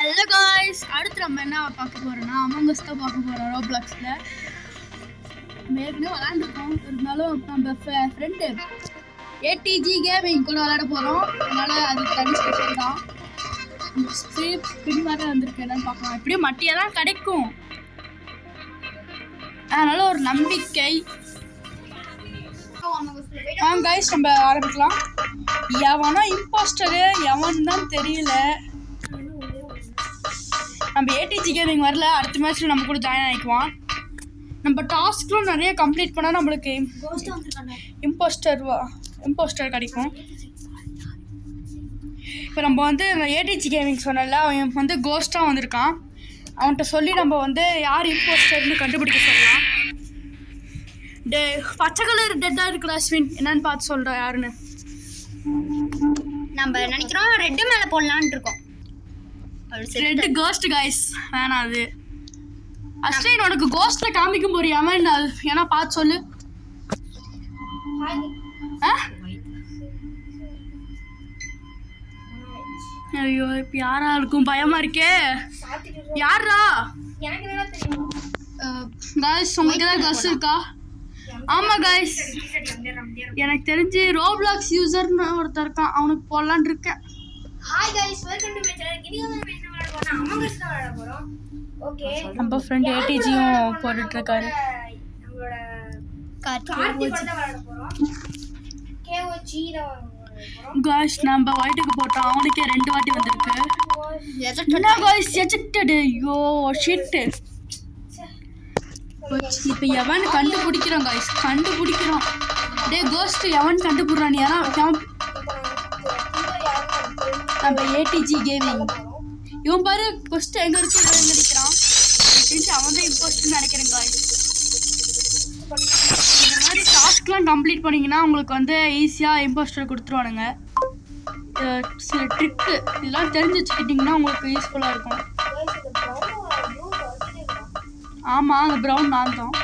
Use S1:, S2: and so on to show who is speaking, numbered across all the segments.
S1: Hello guys, அடுத்து நம்ம என்ன பார்க்க போகிறோம்னா அமங் அஸ் தான் பார்க்க போகிறோம். ரோப்ளாக்ஸில் ஏற்கனவே விளாண்டுருக்கோம். இருந்தாலும் நம்ம ஃப்ரெண்டு ஏடிஜி கேமிங் கூட விளையாட போகிறோம். அதனால் அது தனி ஸ்பெஷல் தான். ஸ்பின் மாதிரி வந்திருக்கு, என்னன்னு பார்க்கலாம். எப்படியும் மட்டியாக தான் கிடைக்கும், அதனால் ஒரு நம்பிக்கை. காய்ஸ் நம்ம ஆரம்பிக்கலாம். எவனா இம்போஸ்டரு எவன் தான் தெரியல. நம்ம ஏடிஜி கேமிங் வரல, அடுத்த மேட்ச்சில் நம்ம கூட ஜாயின் ஆகிக்குவான். நம்ம டாஸ்க்லும் நிறைய கம்ப்ளீட் பண்ணால் நம்மளுக்கு இம்போஸ்டர் கிடைக்கும். இப்போ நம்ம வந்து ஏடிஜி கேமிங் சொன்னல, அவன் வந்து கோஸ்ட்டாக வந்திருக்கான். அவன்கிட்ட சொல்லி நம்ம வந்து யார் இம்போஸ்டர்னு கண்டுபிடிக்க சொல்லலாம். பச்சை கலர் டெட்டாக இருக்கிற அஸ்வின் என்னன்னு பார்த்து சொல்கிறோம் யாருன்னு.
S2: நம்ம நினைக்கிறோம் ரெட்டு மேலே போடலான்னு இருக்கோம்.
S1: ரெட்டு கோஸ்ட் காய்ஸ், வேணாம். அது அஸ்வின் உனக்கு கோஸ்ட்ல காமிக்க முடியாம ஏன்னா பார்த்து சொல்லு. ஐயோ, இப்போ யாரா இருக்கும், பயமா இருக்கே. யாரா காய்ஸ்? உங்களுக்கு ஏதாவது கஸ் இருக்கா? ஆமா காய்ஸ், எனக்கு தெரிஞ்சு ரோப்ளாக்ஸ் யூசர்னு ஒருத்தர் இருக்கான், அவனுக்கு போடலான்னு இருக்கேன்.
S2: Hi guys, welcome to my channel. இன்னைக்கு நம்ம என்ன விளையாட போறோம்னா அமங் அஸ் விளையாட போறோம். ஓகே,
S1: நம்ம ஃப்ரெண்ட் ஏடிஜியும் போட்டுட்டு இருக்காரு.
S2: நம்மளோட கார்த்தி கூட தான் விளையாட போறோம். கேஓஜி தான் விளையாட போறோம்.
S1: गाइस நம்ம வைட்டுக்கு போட்டோம், அவனுக்கே 2 வாட்டி வந்திருக்கு. என்ன गाइस எஜெக்டட்? ஐயோ ஷிட். இப்போ எவன் கண்டுபிடிக்கிறோம் गाइस, கண்டுபிடிக்கிறோம். டேய் கோஸ்ட் எவன் கண்டுபிடுறான்? யாரா நம்ம ஏடிஜி கேமிங். இவன் பாரு ஃபர்ஸ்ட் எங்க இருக்கு நினைக்கிறான். அவன் தான் இம்போஸ்ட்னு நினைக்கிறேன் காய்ஸ். இந்த மாதிரி டாஸ்க்லாம் கம்ப்ளீட் பண்ணிங்கன்னா உங்களுக்கு வந்து ஈஸியாக இம்போஸ்டர் கொடுத்துருவானுங்க. சில ட்ரிக்கு இதெல்லாம் தெரிஞ்சு வச்சுக்கிட்டிங்கன்னா உங்களுக்கு யூஸ்ஃபுல்லாக இருக்கும். ஆமாம், அந்த ப்ரௌன் நான் தான்.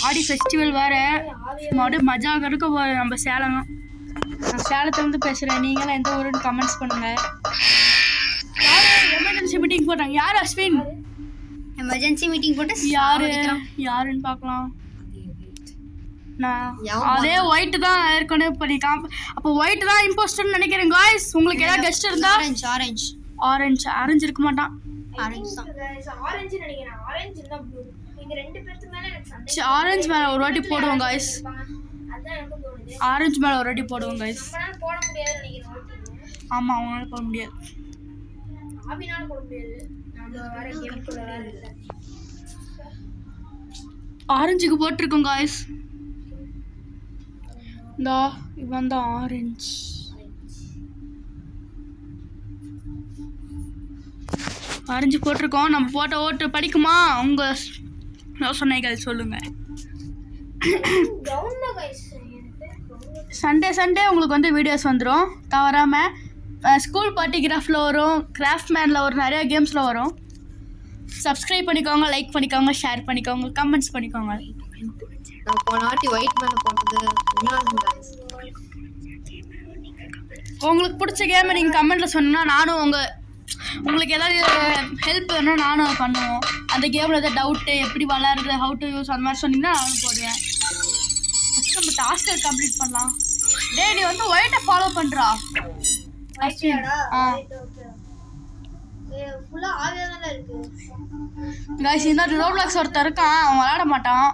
S1: ஆடி ஃபெஸ்டிவல் வேறு, மறுபடியும் மஜாக இருக்க போகிற நம்ம சேலம். நான் சேலத்துலேருந்து பேசுகிறேன். நீங்களாம் எந்த ஊருன்னு கமெண்ட்ஸ் பண்ணுங்கள். யார் எமர்ஜென்சி மீட்டிங் போட்டாங்க? யார் அஸ்வின்
S2: எமர்ஜென்சி மீட்டிங் போட்டு
S1: யாருன்னு பார்க்கலாம். நான் அதே ஒயிட்டு தான் ஏற்கனவே பண்ணிக்காம. அப்போ ஒயிட்டு தான் இம்போஸ்டர்னு நினைக்கிறேன் காய்ஸ். உங்களுக்கு ஏதாவது கெஸ்ட் இருந்தா ஆரஞ்சு இருக்க மாட்டான். ஆரஞ்சு மேல ஒரு வாட்டி போடுவோம் காய்ஸ். ஆரஞ்சு மேல ஒரு வாட்டி போடுவோம் காய்ஸ். ஆமா, அவனால போட முடியாது. ஆரஞ்சுக்கு போட்டிருக்கோம் காய்ஸ். இந்த இவன் தான் ஆரஞ்சு. ஆரஞ்சு போட்டிருக்கோம். நம்ம போட்ட ஓட்டு படிக்குமா? உங்க யோசனைகள் சொல்லுங்க. சண்டே உங்களுக்கு வந்து வீடியோஸ் வந்துடும் தவறாமல். ஸ்கூல் பார்ட்டிகிராஃபில் வரும், கிராஃப்ட் மேனில் வரும், நிறையா கேம்ஸில் வரும். சப்ஸ்கிரைப் பண்ணிக்கோங்க, லைக் பண்ணிக்கோங்க, ஷேர் பண்ணிக்கோங்க, கமெண்ட்ஸ் பண்ணிக்கோங்க. உங்களுக்கு பிடிச்ச கேமை நீங்கள் கமெண்ட்டில் சொன்னால் நானும் உங்களுக்கு ஏதாவது ஹெல்ப் வேணும் நானும் பண்ணுவோம். அந்த கேமில் ஏதாவது டவுட்டு, எப்படி விளாட்றது, ஹவு டு யூஸ், அந்த மாதிரி சொன்னீங்கன்னா நானும் போடுவேன். ஃபஸ்ட் நம்ம டாஸ்க்கை கம்ப்ளீட் பண்ணலாம். டேய் நீ வந்து ஒயிட்டை ஃபாலோ பண்ணுறா. गाइस இந்த ரோப்ளாக்ஸ் ஒருத்தர் இருக்கான், அவன் விளையாட மாட்டான்.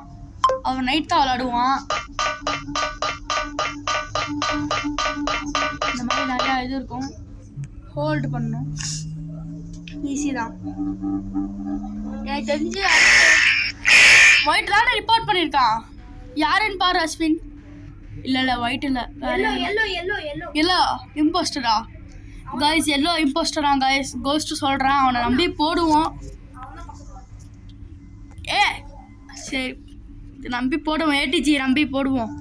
S1: அவன் நைட் தான் விளையாடுவான். இந்த மாதிரி நிறையா இது இருக்கும், ஹோல்டு பண்ணணும். ஈஸி தான். எனக்கு தெரிஞ்சு ஒயிட் தான் ரிப்போர்ட் பண்ணியிருக்கான். யாருன்னு பாரு அஸ்வின். இல்லை ஒயிட் இல்லை, எல்லோ இம்போஸ்டரா காய்ஸ்? எல்லோ இம்போஸ்டரா காய்ஸ்? கோஸ்ட் சொல்கிறேன், அவனை நம்பி போடுவோம். சரி நம்பி போடுவோம், ஏடிஜி நம்பி போடுவோம்.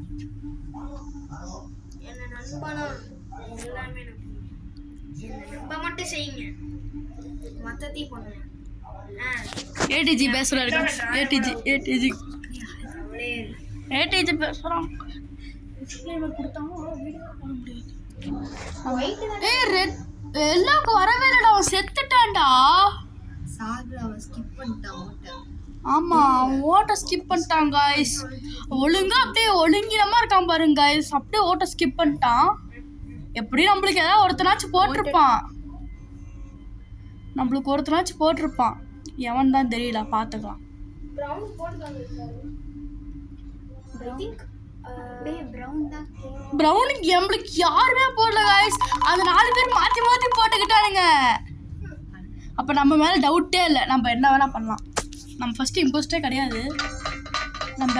S1: ஏடிஜி பேசுகிறாரு. ஏடிஜி
S2: பேர்
S1: ஏடிஜி பேசுறான் டிஸ்க்ளைமர் கொடுத்தாங்க வீடியோ பண்ண முடியாது ஏய் ரெட் எல்லாக்கு வரவே இல்லடா அவன் செத்துட்டான்டா
S2: சாகு அவன் ஸ்கிப் பண்ணிட்டான் ஓட்ட
S1: ஆமா ஓட்ட ஸ்கிப் பண்ணிட்டான் गाइस ஒழுங்கா அப்படியே ஒழுங்கினமா இருக்கான் பாருங்க गाइस அப்படியே ஓட்ட ஸ்கிப் பண்ணிட்டான் எப்படி நம்மளுக்கு ஏதாவது ஒருத்தனாச்சும் போட்டிருப்பான் எவன் தான் தெரியல பாத்துக்கலாம்
S2: பிரவுன் போடுறாங்க ஐ திங்க் பிரவுன் தான்
S1: பிரவுனுக்கு நம்மளுக்கு யாருமே போடல गाइस அந்த 4 பேர் மாத்தி மாத்தி போட்டுக்கிட்டானுங்க அப்ப நம்ம மேல டவுட்டே இல்லை நம்ம என்ன வேணா பண்ணலாம் நம்ம ஃபர்ஸ்ட் இம்போஸ்டே கிடையாது நம்ம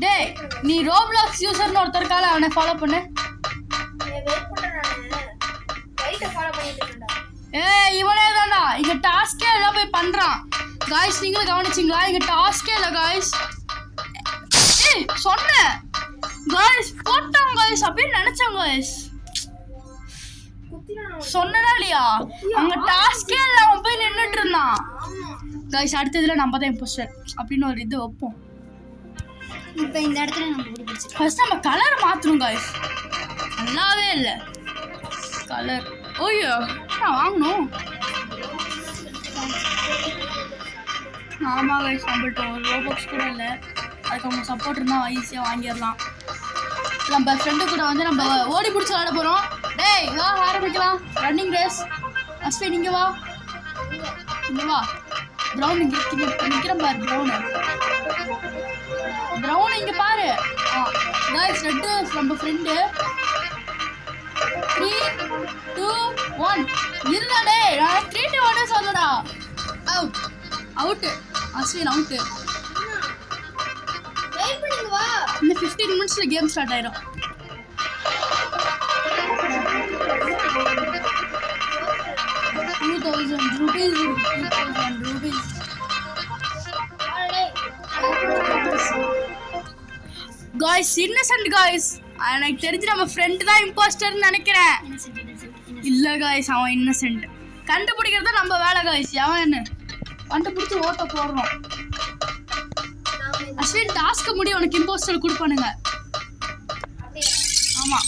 S1: டேய் நீ ரோப்ளாக்ஸ் யூசர்னு ஒருத்தர் இருக்கால அவனை ஃபாலோ பண்ணு
S2: வெயிட் பண்றேன் ரைட்ட ஃபாலோ பண்ணிட்டு இருக்கேன்டா
S1: ஏய் இவனே தான்டா இங்க டாஸ்கே எல்லாம் போய் பண்றான் गाइस நீங்களும் கவனிச்சீங்களா இங்க டாஸ்கே இல்ல गाइस ஏய் சொன்னேன் गाइस போட்டான் गाइस அப்படியே நினைச்சேன் गाइस சொன்னனா இல்லையா அங்க டாஸ்கே இல்ல அவன் போய் நின்னுட்டு இருந்தான் गाइस அடுத்ததுல நம்ம தான் இம்போஸ்டர் அப்படின்னு ஒரு இது வைப்போம்
S2: இப்போ இந்த இடத்துல நம்ம கண்டுபிடிச்சு
S1: ஃபர்ஸ்ட் நம்ம கலர் மாத்தணும் गाइस நல்லாவே இல்ல கலர் ஓய்யோ நான் வாங்கணும் ஆமா गाइस நம்மள்ட்ட ஒரு ரோபாக்ஸ் கூட இல்லை அதுக்கு அவங்க சப்போர்ட் இருந்தால் ஈஸியாக வாங்கிடலாம் நம்ம ஃப்ரெண்டு கூட வந்து நம்ம ஓடி பிடிச்சி விளாட போகிறோம் டேய் வா ஆரம்பிக்கலாம் ரன்னிங் ரேஸ் அஸ்வின் இங்கே வா ப்ரௌன் இங்கே நிற்கிறேன் பாரு ப்ரௌன் இங்கே பாரு गाइस ரெட்டு நம்ம ஃப்ரெண்டு 3 2 1 இருடா டேய் நான் 3 2 1 சொல்லடா அவுட் அஸ்வின் அவுட்
S2: வெயிட் பண்ணுங்க வா
S1: இந்த 15 மினிட்ஸ்ல கேம் ஸ்டார்ட் ஆயிடும் ₹2000 गाइस இன்னசென்ட் गाइस எனக்கு தெரிஞ்சு நம்ம ஃப்ரெண்ட் தான் இம்போஸ்டர்னு நினைக்கிறேன் இல்ல गाइस அவன் இன்னசென்ட் கண்டுபிடிக்கிறது நம்ம வேலை गाइस அவன் என்ன கண்டுபிடிச்சு ஓட்ட போடுறோம் அஸ்வின் டாஸ்க் முடி உனக்கு இம்போஸ்டர் கொடுப்பானுங்க ஆமா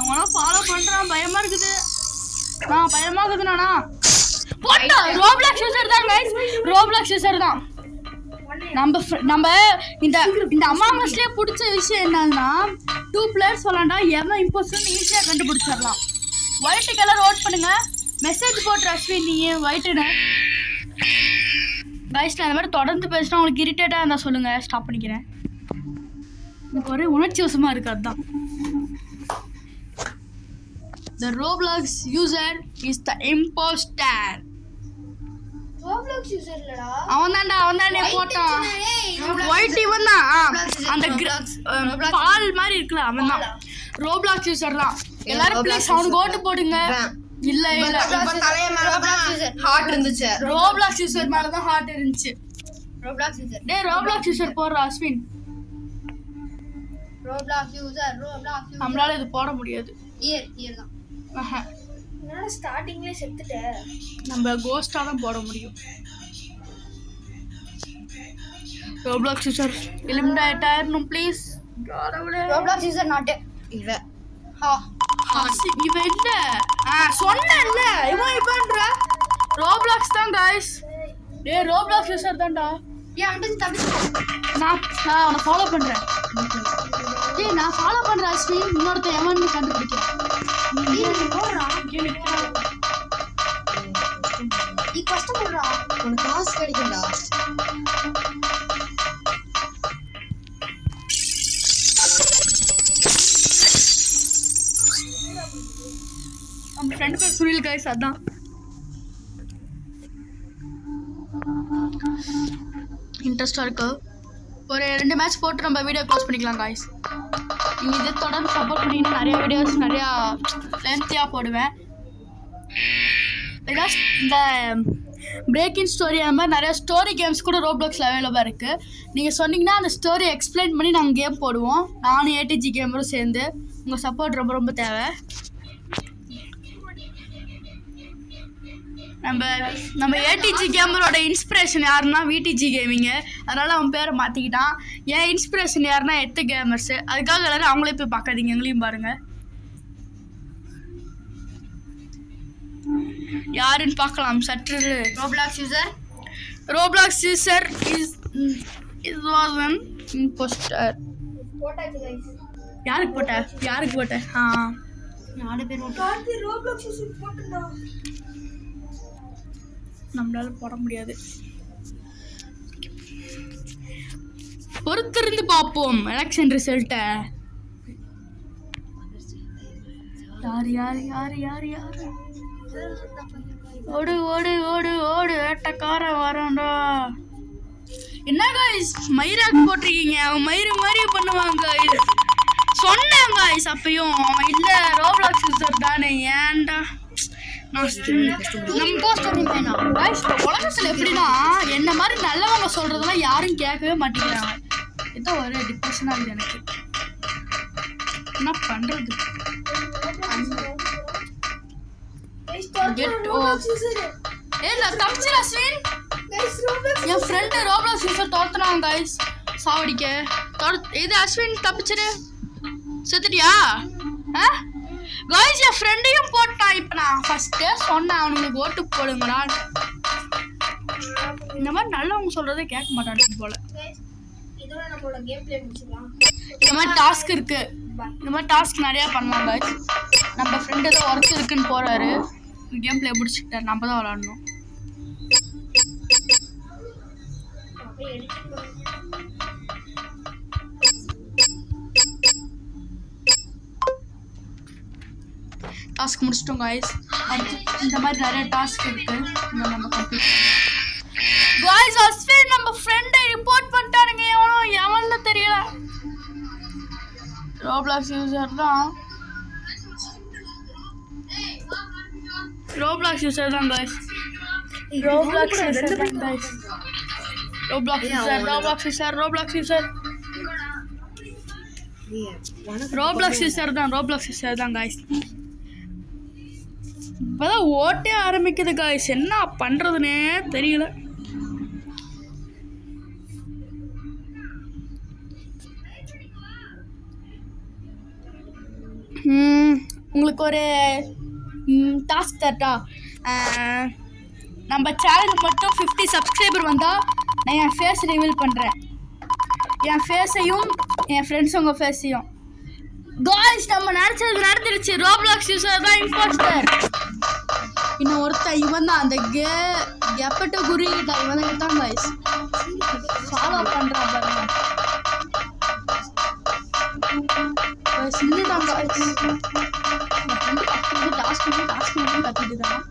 S1: அவனா ஃபாலோ பண்றான் பயமா இருக்குது நானா போட்டா ரோப்ளாக்ஸ் யூசர் தான் गाइस ரோப்ளாக்ஸ் யூசர் தான் நம்ம இந்த அமாங்கஸ்லயே பிடிச்ச விஷயம் என்னன்னா 2 பிளேயர்ஸ் விளாண்டா எவன் இம்போஸ்டர் ஈஸியா கண்டுபிடிச்சிடலாம் ஒயிட் கலர் ஓட் பண்ணுங்க மெசேஜ் போட்டு அஸ்வின் நீ ஒயிட்டுன்னு गाइस நான் இந்த மாதிரி தொடர்ந்து பேசினா உங்களுக்கு இரிட்டேட்டாக இருந்தால் சொல்லுங்கள் ஸ்டாப் பண்ணிக்கிறேன் எனக்கு ஒரே உணர்ச்சி வசமாக இருக்குது அதுதான் The Roblox user is the imposter.
S2: Roblox user இல்லடா
S1: அவன் தானே போட்டான் ஒயிட் இவன் தான் அந்த பால் மாதிரி இருக்குல்ல அவன் தான் ரோப்ளாக்ஸ் யூசர் தான் எல்லாரும் ப்ளீஸ் அவனுக்கு ஓட்டு போடுங்க இல்ல
S2: ஹார்ட் இருந்துச்சு
S1: ரோப்ளாக்ஸ் யூசர் மேல தான் ஹார்ட் இருந்துச்சு டேய் ரோப்ளாக்ஸ் யூசர் போடுற அஸ்வின்
S2: ரோப்ளாக்ஸ் யூசர்
S1: நம்மளால இது போட முடியாது
S2: இயர் தான் நான் ஸ்டார்டிங்ல செத்துட்டேன்
S1: நம்ம கோஸ்டா தான் போட முடியும் ரோப்ளாக்ஸ் யூசர் எலிமினேட் ஆயிரணும் ப்ளீஸ்
S2: ரோப்ளாக்ஸ் யூசர் நாட் இல்ல
S1: இவன் இல்ல சொன்னேன்ல இவன்ற ரோப்ளாக்ஸ் தான் गाइस டேய் ரோப்ளாக்ஸ் யூசர் தான்டா
S2: ஏன் அண்டஸ் தப்பிச்சு
S1: நான் அவனை ஃபாலோ பண்றேன் டேய் நான் ஃபாலோ பண்றேன் அஸ்வின் இன்னொருத்த எவன்னு கண்டுபிடிக்கிறேன் நீ போறா
S2: நீ கஷ்டப்படுறா உனக்கு காசு கிடைக்கும்டா
S1: நம்ம ஃப்ரெண்ட் பேர் சுனில் गाइस அதான் இன்ட்ரெஸ்டாக இருக்கு ஒரு 2 மேட்ச் போட்டு நம்ம வீடியோ க்ளோஸ் பண்ணிக்கலாம் गाइस நீங்கள் இதை தொடர்ந்து சப்போர்ட் பண்ணிங்கன்னா நிறையா வீடியோஸ் நிறையா லென்த்தியாக போடுவேன் ஏதாச்சும் இந்த பிரேக்கிங் ஸ்டோரி அந்த மாதிரி நிறையா ஸ்டோரி கேம்ஸ் கூட ரோப்ளாக்ஸில் அவைலபிளாக இருக்குது நீங்கள் சொன்னீங்கன்னா அந்த ஸ்டோரி எக்ஸ்பிளைன் பண்ணி நாங்கள் கேம் போடுவோம் நானும் ஏடிஜி கேமரும் சேர்ந்து உங்கள் சப்போர்ட் ரொம்ப ரொம்ப தேவை நம்ம ஏடிஜி கேமரோட இன்ஸ்பிரேஷன் யாருன்னா விடிஜி கேமிங்கு. அதனால் அவன் பேரை மாற்றிக்கிட்டான். என் இன்ஸ்பிரேஷன் யாருன்னா எத்து கேமர்ஸு. அதுக்காக எல்லாரும் அவங்களே போய் பார்க்காதீங்க, எங்களையும் பாருங்கள். யாருன்னு பார்க்கலாம் சற்று. Roblox user is was an imposter. யாருக்கு போட்ட நம்மளால போட முடியாது. பொறுத்திருந்து பார்ப்போம் எலெக்ஷன் ரிசல்ட்டை. யார் ஓடு ஓடு ஓடு ஓடு வேட்டக்கார வரண்டா. என்ன காய்ஸ் மயிராக்கு போட்டிருக்கீங்க? அவன் மயிறு மாதிரி பண்ணுவாங்க. சொன்னேன் காய்ஸ் அப்பயும். அவன் இல்லை ரோப்ளாக்ஸ் யூசர் தானே. ஏன்டா நம்ம போஸ்டர் உலகத்தில் எப்படின்னா என்ன மாதிரி நல்லவங்க சொல்றதெல்லாம் யாரும் கேட்கவே மாட்டேங்கிறாங்க. ஏதோ ஒரு டிப்ரெஷனாக இருக்குது எனக்கு. என்ன பண்றது? என் ஃப்ரெண்டு ரோப்ளாக்ஸ் யூசர் தோத்துறான் கைஸ் சாவடிக்க. இது அஸ்வின் தப்பிச்சிரு. செத்துட்டியா? கைஸ் என் ஃப்ரெண்டையும் போட்டான். இப்போ நான் ஃபர்ஸ்டே சொன்னேன் அவனுங்களுக்கு ஓட்டு போடுங்கடா. இந்த மாதிரி நல்லவங்க சொல்றதை கேட்க மாட்டானுங்க போல. இந்த மாதிரி டாஸ்க் இருக்கு. இந்த மாதிரி டாஸ்க் நிறையா பண்ணலாம் கைஸ். நம்ம ஃப்ரெண்டு ஏதோ ஒர்க் இருக்குன்னு போறாரு. கேம் பிளே முடிச்சுக்கிட்டார். நம்ம தான் விளாடணும். டாஸ்க் முடிச்சிட்டோம் காய்ஸ். அடுத்து இந்த மாதிரி நிறைய டாஸ்க் இருக்கு. நம்ம கம்ப்ளீட் காய்ஸ். அஸ்வின் நம்ம ஃப்ரெண்டை ரிப்போர்ட் பண்ணிட்டானுங்க. எவனு தெரியல. ரோப்ளாக்ஸ் யூசர் தான். ரோப்ளாக்ஸ் யூசர் தான் गाइस. ரோப்ளாக்ஸ் யூசர் தான் गाइस. ரோப்ளாக்ஸ் யூசர் தான் गाइस. இப்பதான் ஓட்டே ஆரம்பிக்குது गाइस. என்ன பண்றதுனே தெரியல. உங்களுக்கு ஒரு டாஸ்க் தரட்டா? நம்ம சேனலுக்கு மட்டும் 50 சப்ஸ்கிரைபர் வந்தால் நான் என் ஃபேஸ் ரிவீல் பண்ணுறேன். என் ஃபேஸையும் என் ஃப்ரெண்ட்ஸுங்க ஃபேஸையும். காய்ஸ் நம்ம நினச்சது நடந்துருச்சு. ரோப்ளாக்ஸ் யூசர் தான் இம்போஸ்டர். இன்னும் ஒருத்தன் இவன் தான் அந்த கெப்பட்ட குறிக்கிட்ட இவனுக்கு தான் காய்ஸ் ஃபாலோ பண்ணுறான் பாருங்க. இதுதான் காய்ஸ் டாஸ்க் கத்திட்டு தான்